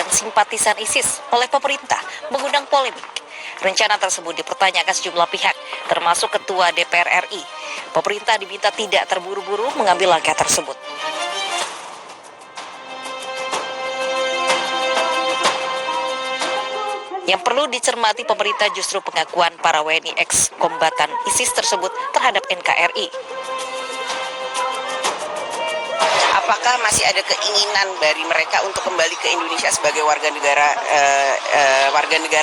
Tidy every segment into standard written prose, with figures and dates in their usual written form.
dan simpatisan ISIS oleh pemerintah mengundang polemik. Rencana tersebut dipertanyakan sejumlah pihak, termasuk Ketua DPR RI. Pemerintah diminta tidak terburu-buru mengambil langkah tersebut. Yang perlu dicermati pemerintah justru pengakuan para WNI ex-kombatan ISIS tersebut terhadap NKRI. Apakah masih ada keinginan dari mereka untuk kembali ke Indonesia sebagai warga negara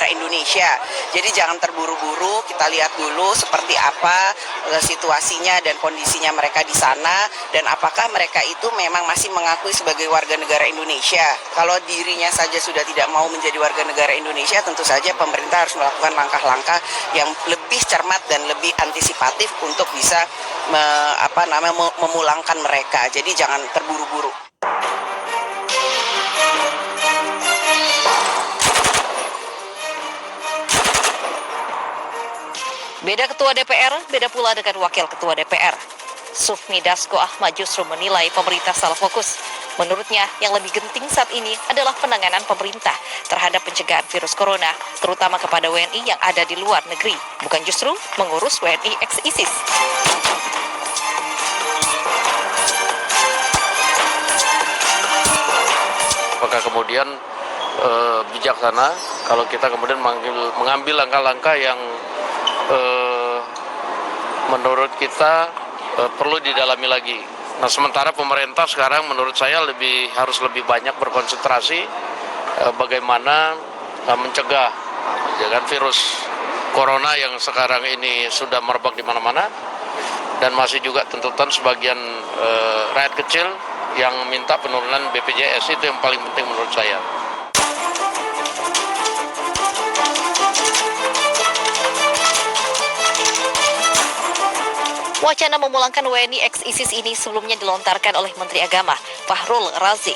Indonesia? Jadi jangan terburu-buru, kita lihat dulu seperti apa situasinya dan kondisinya mereka di sana, dan apakah mereka itu memang masih mengakui sebagai warga negara Indonesia. Kalau dirinya saja sudah tidak mau menjadi warga negara Indonesia, tentu saja pemerintah harus melakukan langkah-langkah yang lebih cermat dan lebih antisipatif untuk bisa memulangkan mereka. Jadi jangan terburu-buru. Beda ketua DPR, beda pula dengan wakil ketua DPR. Sufmi Dasko Ahmad justru menilai pemerintah salah fokus. Menurutnya, yang lebih genting saat ini adalah penanganan pemerintah terhadap pencegahan virus corona, terutama kepada WNI yang ada di luar negeri, bukan justru mengurus WNI ex-ISIS. Apakah kemudian bijaksana kalau kita kemudian mengambil langkah-langkah yang menurut kita perlu didalami lagi. Nah, sementara pemerintah sekarang menurut saya harus lebih banyak berkonsentrasi bagaimana mencegah virus corona yang sekarang ini sudah merebak di mana-mana, dan masih juga tuntutan sebagian rakyat kecil yang minta penurunan BPJS. Itu yang paling penting menurut saya. Wacana memulangkan WNI ex-ISIS ini sebelumnya dilontarkan oleh Menteri Agama Fahrul Razi.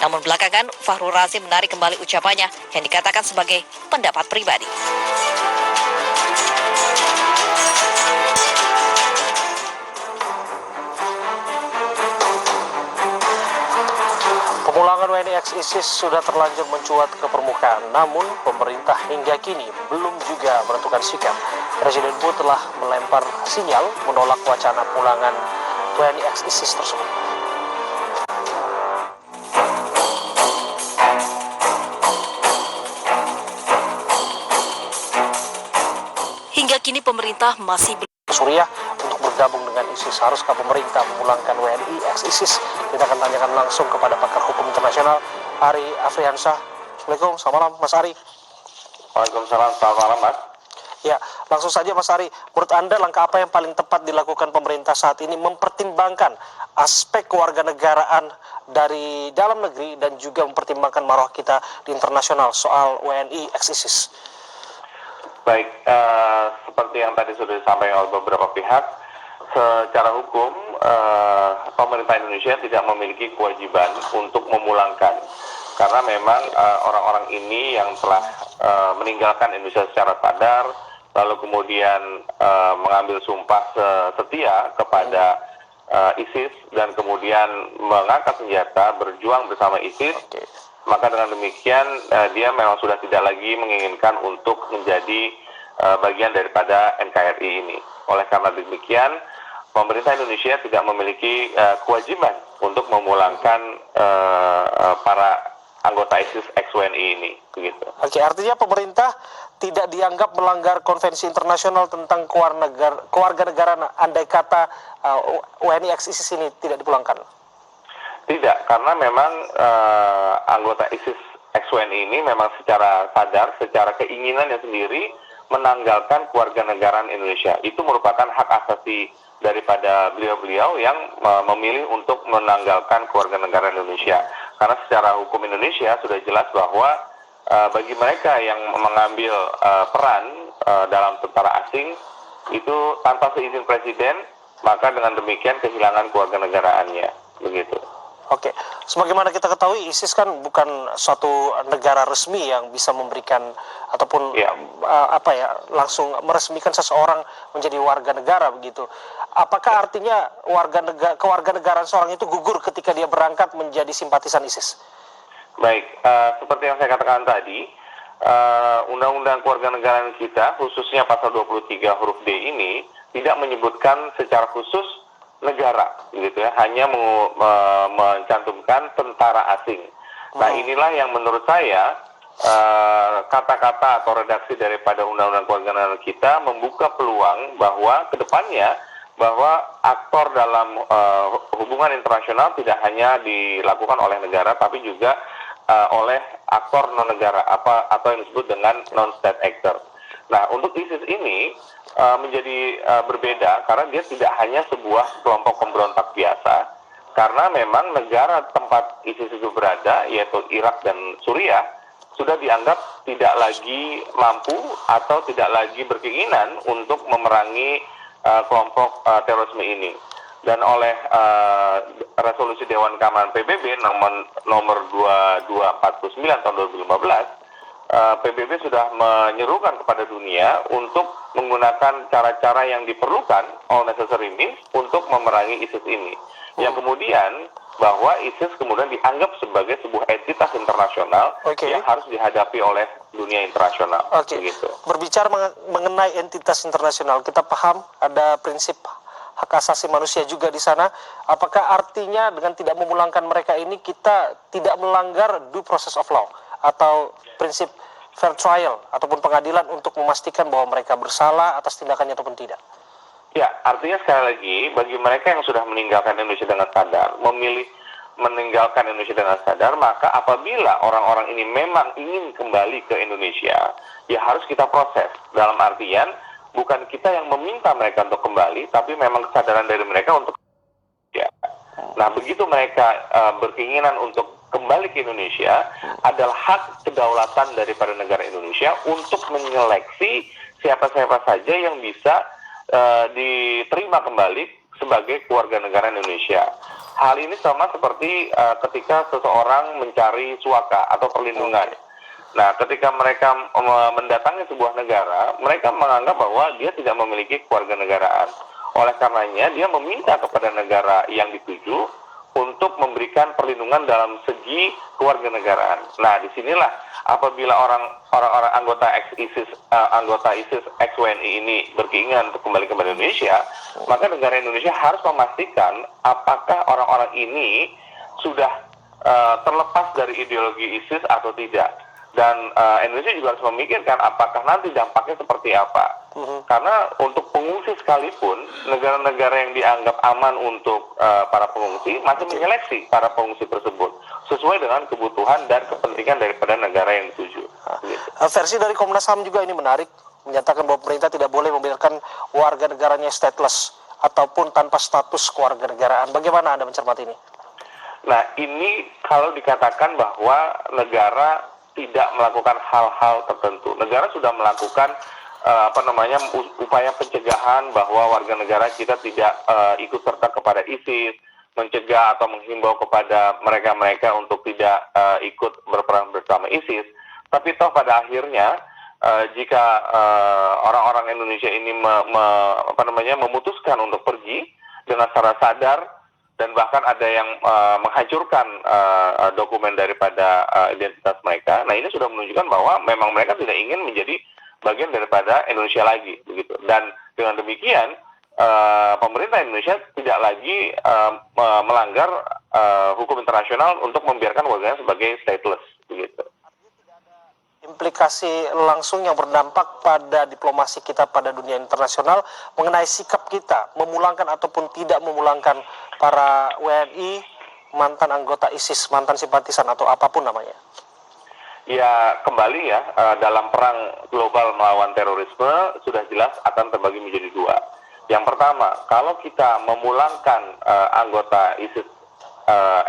Namun belakangan Fahrul Razi menarik kembali ucapannya yang dikatakan sebagai pendapat pribadi. Pemulangan WNI ex-ISIS sudah terlanjur mencuat ke permukaan, namun pemerintah hingga kini belum juga menentukan sikap. Presiden pun telah melempar sinyal menolak wacana pulangan WNI ex-ISIS tersebut. Hingga kini pemerintah masih Suriah untuk bergabung dengan ISIS. Haruskah pemerintah memulangkan WNI ex-ISIS? Kita akan tanyakan langsung kepada pakar hukum internasional Ari Afriansyah. Assalamualaikum, selamat malam Mas Ari. Waalaikumsalam, selamat malam Mas. Ya, langsung saja Mas Ari, menurut Anda langkah apa yang paling tepat dilakukan pemerintah saat ini mempertimbangkan aspek kewarganegaraan dari dalam negeri dan juga mempertimbangkan marwah kita di internasional soal WNI ex-ISIS? Baik, seperti yang tadi sudah disampaikan oleh beberapa pihak, secara hukum pemerintah Indonesia tidak memiliki kewajiban untuk memulangkan, karena memang orang-orang ini yang telah meninggalkan Indonesia secara sadar, lalu kemudian mengambil sumpah setia kepada ISIS dan kemudian mengangkat senjata berjuang bersama ISIS. Maka dengan demikian dia memang sudah tidak lagi menginginkan untuk menjadi bagian daripada NKRI ini. Oleh karena demikian, pemerintah Indonesia tidak memiliki kewajiban untuk memulangkan para anggota ISIS ex-WNI ini. Begitu. Oke, artinya pemerintah tidak dianggap melanggar konvensi internasional tentang kewarganegaraan andai kata WNI ex-ISIS ini tidak dipulangkan? Tidak, karena memang anggota ISIS ex-WNI ini memang secara sadar, secara keinginannya sendiri menanggalkan kewarganegaraan Indonesia. Itu merupakan hak asasi daripada beliau-beliau yang memilih untuk menanggalkan kewarganegaraan Indonesia. Karena secara hukum Indonesia sudah jelas bahwa bagi mereka yang mengambil peran dalam tentara asing itu tanpa seizin presiden, maka dengan demikian kehilangan kewarganegaraannya. Begitu. Oke, sebagaimana kita ketahui ISIS kan bukan suatu negara resmi yang bisa memberikan ataupun langsung meresmikan seseorang menjadi warga negara begitu. Apakah artinya kewarganegaraan seorang itu gugur ketika dia berangkat menjadi simpatisan ISIS? Baik, seperti yang saya katakan tadi, Undang-Undang Kewarganegaraan kita, khususnya pasal 23 huruf D ini, tidak menyebutkan secara khusus negara, gitu ya, hanya mencantumkan tentara asing. Nah, inilah yang menurut saya kata-kata atau redaksi daripada Undang-Undang Kewarganegaraan kita membuka peluang bahwa kedepannya bahwa aktor dalam hubungan internasional tidak hanya dilakukan oleh negara, tapi juga oleh aktor non negara atau yang disebut dengan non state actor. Nah, untuk ISIS ini menjadi berbeda karena dia tidak hanya sebuah kelompok pemberontak biasa, karena memang negara tempat ISIS itu berada, yaitu Irak dan Suriah, sudah dianggap tidak lagi mampu atau tidak lagi berkeinginan untuk memerangi kelompok terorisme ini. Dan oleh resolusi Dewan Keamanan PBB nomor 2249 tahun 2015, PBB sudah menyerukan kepada dunia untuk menggunakan cara-cara yang diperlukan all necessary means untuk memerangi ISIS ini. Yang kemudian bahwa ISIS kemudian dianggap sebagai sebuah entitas internasional yang harus dihadapi oleh dunia internasional. Begitu. Berbicara mengenai entitas internasional, kita paham ada prinsip hak asasi manusia juga di sana. Apakah artinya dengan tidak memulangkan mereka ini kita tidak melanggar due process of law atau prinsip fair trial ataupun pengadilan untuk memastikan bahwa mereka bersalah atas tindakannya ataupun tidak? Ya, artinya sekali lagi, bagi mereka yang sudah meninggalkan Indonesia dengan sadar, memilih meninggalkan Indonesia dengan sadar, maka apabila orang-orang ini memang ingin kembali ke Indonesia, ya harus kita proses. Dalam artian, bukan kita yang meminta mereka untuk kembali, tapi memang kesadaran dari mereka untuk ya. Nah, begitu mereka berkeinginan untuk kembali ke Indonesia, adalah hak kedaulatan daripada negara Indonesia untuk menyeleksi siapa-siapa saja yang bisa diterima kembali sebagai keluarga negara Indonesia. Hal ini sama seperti ketika seseorang mencari suaka atau perlindungan. Nah, ketika mereka mendatangi sebuah negara, mereka menganggap bahwa dia tidak memiliki kewarganegaraan. Oleh karenanya, dia meminta kepada negara yang dituju untuk memberikan perlindungan dalam segi kewarganegaraan. Nah, disinilah apabila orang-orang anggota ISIS ex-WNI ini berkeinginan untuk kembali ke Indonesia, maka negara Indonesia harus memastikan apakah orang-orang ini sudah terlepas dari ideologi ISIS atau tidak. Dan Indonesia juga harus memikirkan apakah nanti dampaknya seperti apa. Karena untuk pengungsi sekalipun, negara-negara yang dianggap aman untuk para pengungsi masih menyeleksi para pengungsi tersebut sesuai dengan kebutuhan dan kepentingan daripada negara yang dituju. Versi dari Komnas HAM juga ini menarik, menyatakan bahwa pemerintah tidak boleh membiarkan warga negaranya stateless ataupun tanpa status kewarganegaraan. Bagaimana Anda mencermati ini? Nah, ini kalau dikatakan bahwa negara tidak melakukan hal-hal tertentu. Negara sudah melakukan upaya pencegahan bahwa warga negara kita tidak ikut serta kepada ISIS, mencegah atau menghimbau kepada mereka-mereka untuk tidak ikut berperang bersama ISIS. Tapi toh pada akhirnya jika orang-orang Indonesia ini memutuskan untuk pergi dengan secara sadar, dan bahkan ada yang menghancurkan dokumen daripada identitas mereka. Nah, ini sudah menunjukkan bahwa memang mereka tidak ingin menjadi bagian daripada Indonesia lagi, begitu. Dan dengan demikian pemerintah Indonesia tidak lagi melanggar hukum internasional untuk membiarkan warganya sebagai stateless, begitu. Implikasi langsung yang berdampak pada diplomasi kita pada dunia internasional mengenai sikap kita memulangkan ataupun tidak memulangkan para WNI, mantan anggota ISIS, mantan simpatisan atau apapun namanya. Ya, kembali ya, dalam perang global melawan terorisme sudah jelas akan terbagi menjadi dua. Yang pertama, kalau kita memulangkan anggota ISIS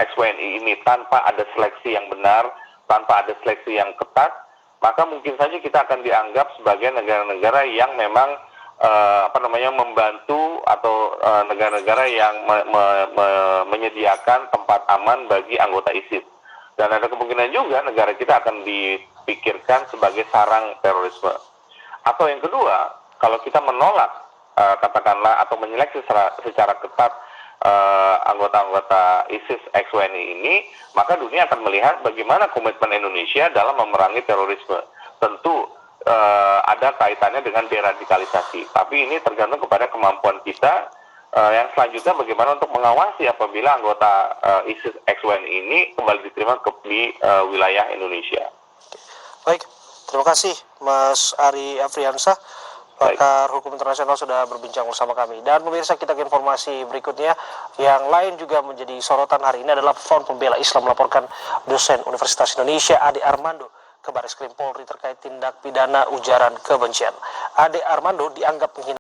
ex-WNI ini tanpa ada seleksi yang benar, tanpa ada seleksi yang ketat, maka mungkin saja kita akan dianggap sebagai negara-negara yang memang membantu atau negara-negara yang menyediakan tempat aman bagi anggota ISIS. Dan ada kemungkinan juga negara kita akan dipikirkan sebagai sarang terorisme. Atau yang kedua, kalau kita menolak katakanlah atau menyeleksi secara ketat anggota-anggota ISIS XWNI ini, maka dunia akan melihat bagaimana komitmen Indonesia dalam memerangi terorisme. Tentu ada kaitannya dengan deradikalisasi, tapi ini tergantung kepada kemampuan kita. Yang selanjutnya bagaimana untuk mengawasi apabila anggota ISIS XWNI ini kembali diterima di wilayah Indonesia. Baik, terima kasih Mas Ari Afriansah, pakar hukum internasional, sudah berbincang bersama kami. Dan pemirsa, kita ke informasi berikutnya. Yang lain juga menjadi sorotan hari ini adalah Front Pembela Islam melaporkan dosen Universitas Indonesia Ade Armando ke Baris Krim Polri terkait tindak pidana ujaran kebencian. Ade Armando dianggap menghina